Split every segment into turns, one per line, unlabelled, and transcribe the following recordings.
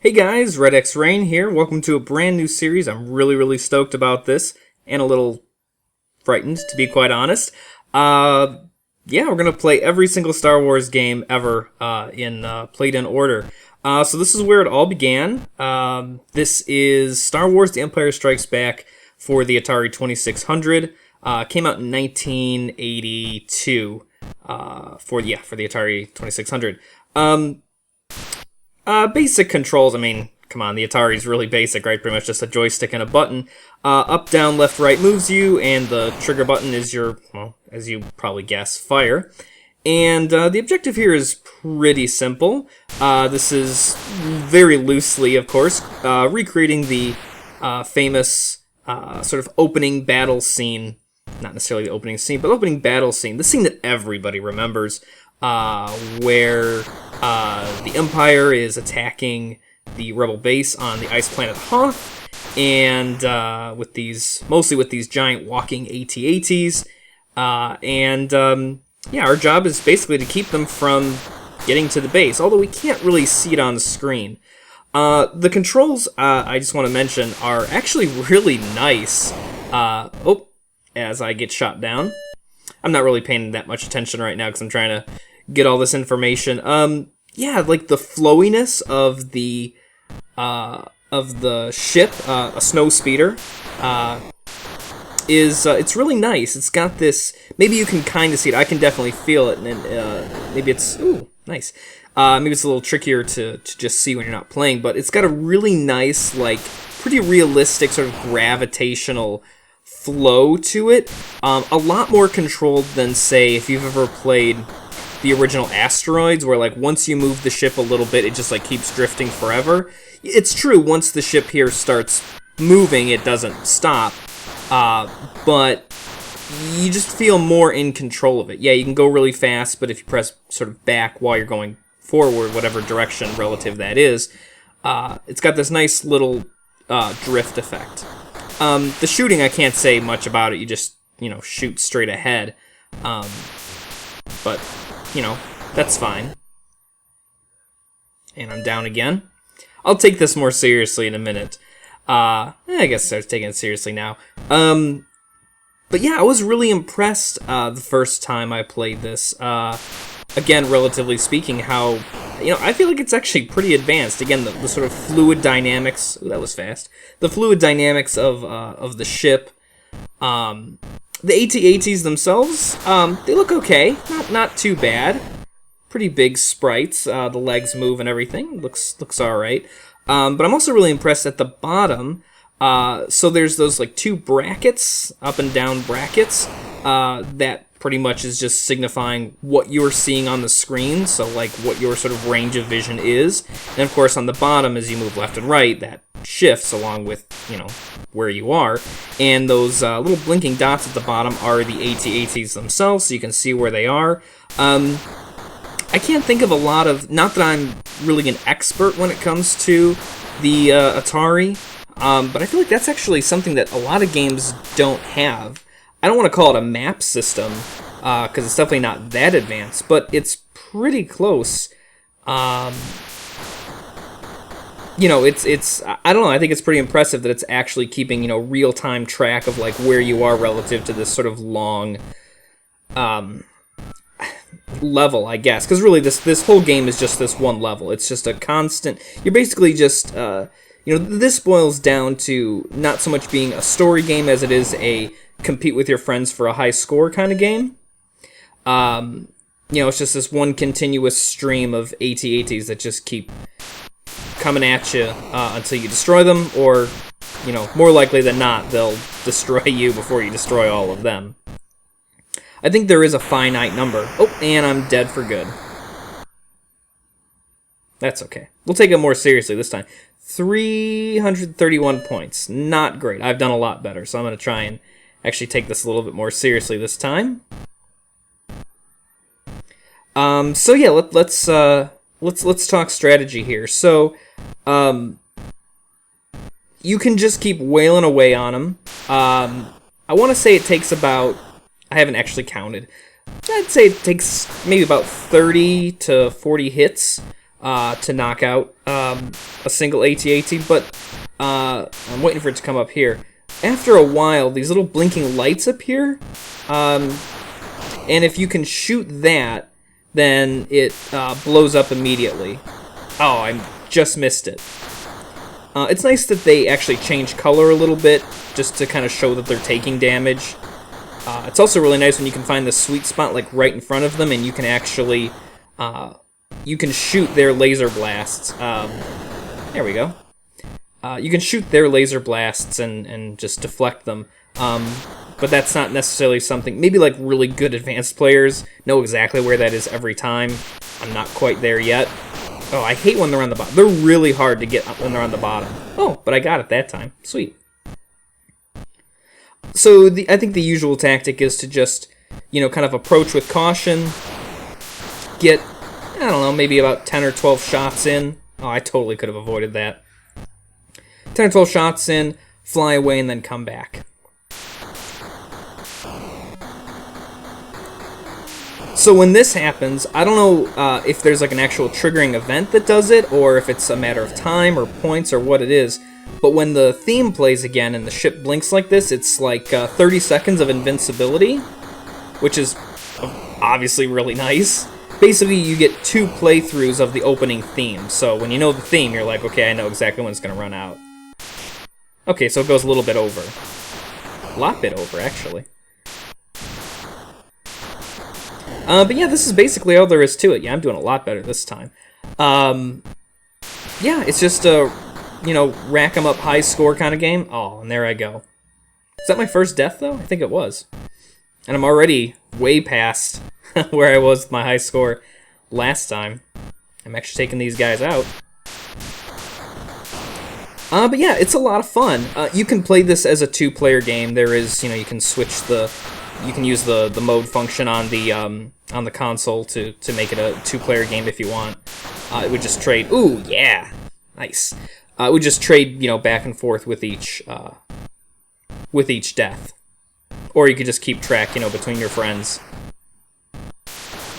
Hey guys, Red X Rain here. Welcome to a brand new series. I'm really stoked about this and a little frightened, to be quite honest. Yeah, we're going to play every single Star Wars game ever played in order. So this is where it all began. This is Star Wars The Empire Strikes Back for the Atari 2600. Came out in 1982 for the Atari 2600. Basic controls, I mean, come on, the Atari's really basic, right? Pretty much just a joystick and a button. Up, down, left, right moves you, and the trigger button is your, well, as you probably guess, fire. And the objective here is pretty simple. This is very loosely, of course, recreating the famous sort of opening battle scene. Not necessarily the opening scene, but opening battle scene. The scene that everybody remembers, where the Empire is attacking the Rebel base on the ice planet Hoth, and mostly with these giant walking AT-ATs, yeah, our job is basically to keep them from getting to the base, although we can't really see it on the screen. The controls, I just want to mention, are actually really nice. As I get shot down. I'm not really paying that much attention right now because I'm trying to get all this information. Yeah, like the flowiness of the ship, a snow speeder, it's really nice. It's got this. Maybe you can kind of see it. I can definitely feel it, and maybe it's nice. Maybe it's a little trickier to just see when you're not playing, but it's got a really nice, like, pretty realistic sort of gravitational flow to it. A lot more controlled than, say, if you've ever played the original Asteroids, where, like, once you move the ship a little bit, it just, like, keeps drifting forever. It's true, once the ship here starts moving, it doesn't stop, but you just feel more in control of it. Yeah, you can go really fast, but if you press sort of back while you're going forward, whatever direction relative that is, it's got this nice little drift effect. The shooting, I can't say much about it. You just, shoot straight ahead. But, that's fine. And I'm down again. I'll take this more seriously in a minute. I guess I was taking it seriously now. But yeah, I was really impressed the first time I played this. Again, relatively speaking, how, I feel like it's actually pretty advanced. Again, the sort of fluid dynamics, that was fast. The fluid dynamics of the ship. The AT-ATs themselves, they look okay. Not too bad. Pretty big sprites. The legs move and everything. Looks alright. But I'm also really impressed at the bottom. So there's those, like, two brackets, up and down brackets, that pretty much is just signifying what you're seeing on the screen, so, like, what your sort of range of vision is. And, of course, on the bottom, as you move left and right, that shifts along with, where you are. And those little blinking dots at the bottom are the AT-ATs themselves, so you can see where they are. I can't think of a lot of... Not that I'm really an expert when it comes to the Atari, but I feel like that's actually something that a lot of games don't have. I don't want to call it a map system, because it's definitely not that advanced, but it's pretty close. It's I don't know, I think it's pretty impressive that it's actually keeping, real-time track of, like, where you are relative to this sort of long, level, I guess. Because really, this whole game is just this one level. It's just a constant... You're basically just... this boils down to not so much being a story game as it is a compete with your friends for a high score kind of game. It's just this one continuous stream of AT-ATs that just keep coming at you until you destroy them, or, more likely than not, they'll destroy you before you destroy all of them. I think there is a finite number. Oh, and I'm dead for good. That's okay. We'll take it more seriously this time. 331 points. Not great. I've done a lot better, so I'm going to try and actually take this a little bit more seriously this time. So yeah, let's talk strategy here. So, you can just keep wailing away on them. I want to say it takes about... I haven't actually counted. I'd say it takes maybe about 30 to 40 hits to knock out a single AT-AT, but I'm waiting for it to come up here. After a while, these little blinking lights appear, and if you can shoot that, then it blows up immediately. Oh, I just missed it. It's nice that they actually change color a little bit, just to kind of show that they're taking damage. It's also really nice when you can find the sweet spot like right in front of them, and you can actually you can shoot their laser blasts. There we go. You can shoot their laser blasts and just deflect them. But that's not necessarily something... Maybe like really good advanced players know exactly where that is every time. I'm not quite there yet. Oh, I hate when they're on the bottom. They're really hard to get when they're on the bottom. Oh, but I got it that time. Sweet. So I think the usual tactic is to just, kind of approach with caution. Get, I don't know, maybe about 10 or 12 shots in. Oh, I totally could have avoided that. 10 or 12 shots in, fly away, and then come back. So when this happens, I don't know if there's like an actual triggering event that does it, or if it's a matter of time or points or what it is, but when the theme plays again and the ship blinks like this, it's like 30 seconds of invincibility, which is obviously really nice. Basically, you get 2 playthroughs of the opening theme, so when you know the theme, you're like, okay, I know exactly when it's going to run out. Okay, so it goes a little bit over. A lot bit over, actually. But yeah, this is basically all there is to it. Yeah, I'm doing a lot better this time. Yeah, it's just a, rack 'em up high score kind of game. Oh, and there I go. Is that my first death, though? I think it was. And I'm already way past where I was with my high score last time. I'm actually taking these guys out. But yeah, it's a lot of fun. You can play this as a 2-player game. There is, you can switch you can use the mode function on the console to make it a 2-player game if you want. It would just trade. Ooh, yeah, nice. It would just trade, back and forth with each death, or you could just keep track, between your friends.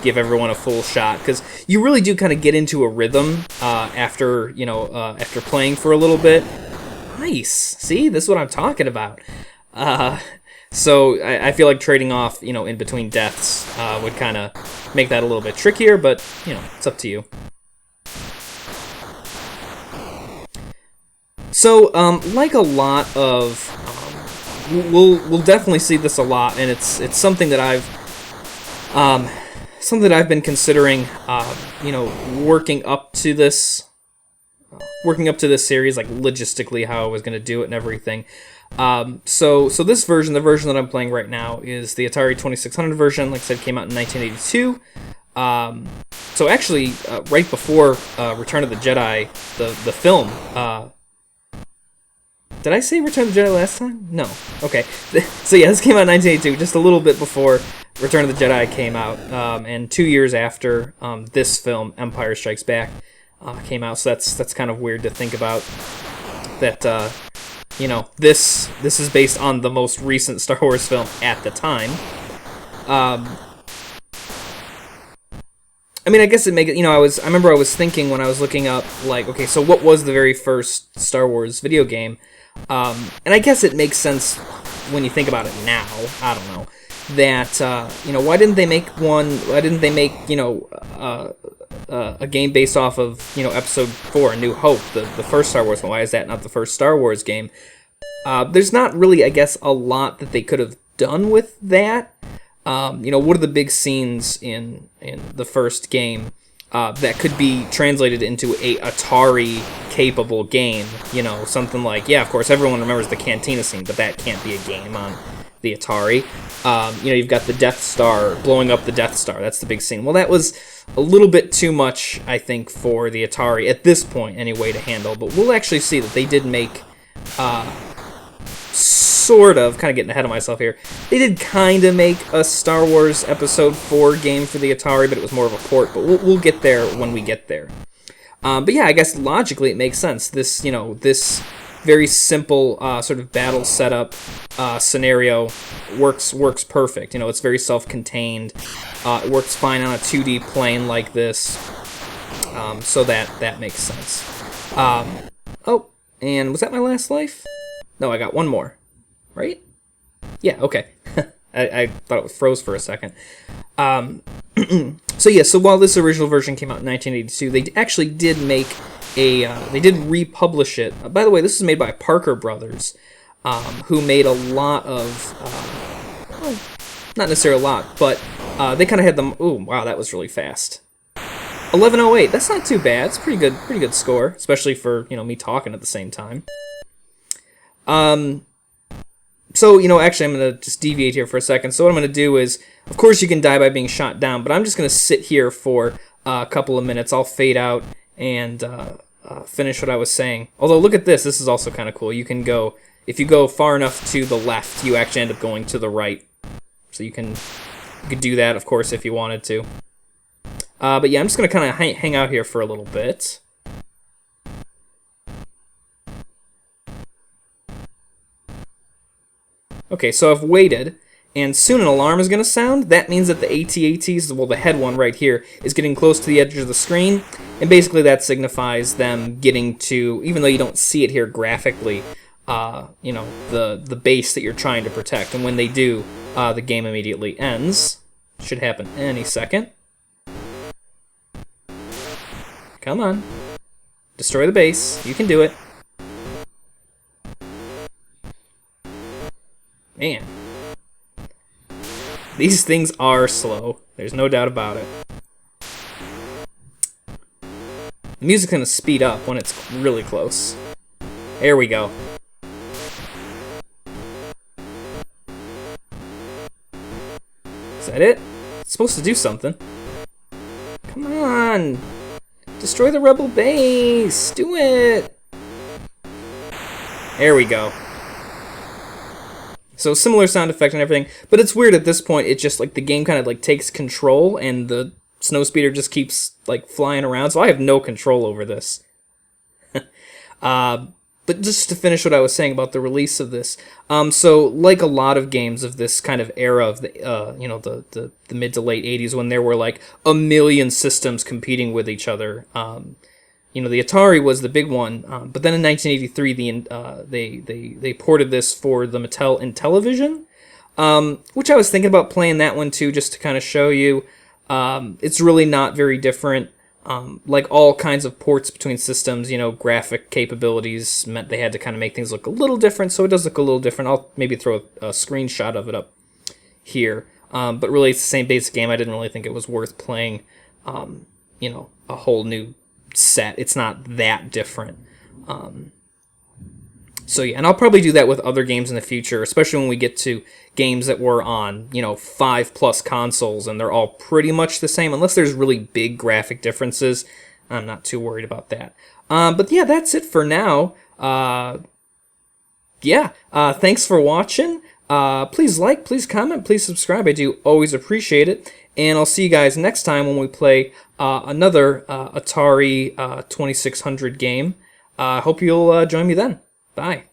Give everyone a full shot, because you really do kind of get into a rhythm after playing for a little bit. Nice. See, this is what I'm talking about. So I feel like trading off, in between deaths would kind of make that a little bit trickier, but, it's up to you. So, like a lot of, we'll definitely see this a lot, and it's something that I've been considering, working up to this series, like logistically how I was going to do it and everything. So this version, the version that I'm playing right now, is the Atari 2600 version. Like I said, came out in 1982. So actually, right before Return of the Jedi, the film. Did I say Return of the Jedi last time? No. Okay. So yeah, this came out in 1982, just a little bit before Return of the Jedi came out, and 2 years after this film, Empire Strikes Back, came out. So that's kind of weird to think about. That this is based on the most recent Star Wars film at the time. I mean, I guess it make it. I remember I was thinking when I was looking up, like, okay, so what was the very first Star Wars video game? And I guess it makes sense when you think about it now. I don't know that why didn't they make one? Why didn't they make a game based off of Episode 4, A New Hope, the first Star Wars one? Why is that not the first Star Wars game? There's not really, I guess, a lot that they could have done with that. What are the big scenes in the first game that could be translated into a Atari-capable game? Something like, yeah, of course, everyone remembers the Cantina scene, but that can't be a game on the Atari. You've got the Death Star, blowing up the Death Star. That's the big scene. Well, that was a little bit too much, I think, for the Atari, at this point, anyway, to handle. But we'll actually see that they did make... sort of, kind of getting ahead of myself here, they did kind of make a Star Wars Episode 4 game for the Atari, but it was more of a port, but we'll get there when we get there. But yeah, I guess logically it makes sense. This, this very simple sort of battle setup scenario works perfect. It's very self-contained. It works fine on a 2D plane like this. So that makes sense. Oh, and was that my last life? No, I got one more. Right? Yeah, okay. I thought it was froze for a second. So yeah, so while this original version came out in 1982, they actually did make they did republish it. By the way, this is made by Parker Brothers, who made a lot of, well, not necessarily a lot, but they kind of had them. Ooh, wow, that was really fast. 1108. That's not too bad. It's pretty good score, especially for me talking at the same time. So, actually, I'm going to just deviate here for a second. So what I'm going to do is, of course, you can die by being shot down, but I'm just going to sit here for a couple of minutes. I'll fade out and finish what I was saying. Although, look at this. This is also kind of cool. You can go, if you go far enough to the left, you actually end up going to the right. So you could do that, of course, if you wanted to. But yeah, I'm just going to kind of hang out here for a little bit. Okay, so I've waited, and soon an alarm is going to sound. That means that the AT-ATs, well, the head one right here, is getting close to the edge of the screen, and basically that signifies them getting to, even though you don't see it here graphically, the base that you're trying to protect. And when they do, the game immediately ends. Should happen any second. Come on. Destroy the base. You can do it. Man. These things are slow. There's no doubt about it. The music's going to speed up when it's really close. There we go. Is that it? It's supposed to do something. Come on! Destroy the rebel base! Do it! There we go. So similar sound effect and everything, but it's weird at this point. It's just like the game kind of like takes control and the snowspeeder just keeps like flying around. So I have no control over this. But just to finish what I was saying about the release of this, so like a lot of games of this kind of era of the the mid to late 80s, when there were like a million systems competing with each other. The Atari was the big one, but then in 1983, they ported this for the Mattel Intellivision, which I was thinking about playing that one too, just to kind of show you. It's really not very different. Like all kinds of ports between systems, graphic capabilities meant they had to kind of make things look a little different, so it does look a little different. I'll maybe throw a screenshot of it up here. But really, it's the same basic game. I didn't really think it was worth playing, a whole new set. It's not that different. So yeah, and I'll probably do that with other games in the future, especially when we get to games that were on, 5+ consoles and they're all pretty much the same, unless there's really big graphic differences. I'm not too worried about that. But yeah, that's it for now. Thanks for watching. Please like, please comment, please subscribe. I do always appreciate it. And I'll see you guys next time when we play another Atari 2600 game. I hope you'll join me then. Bye.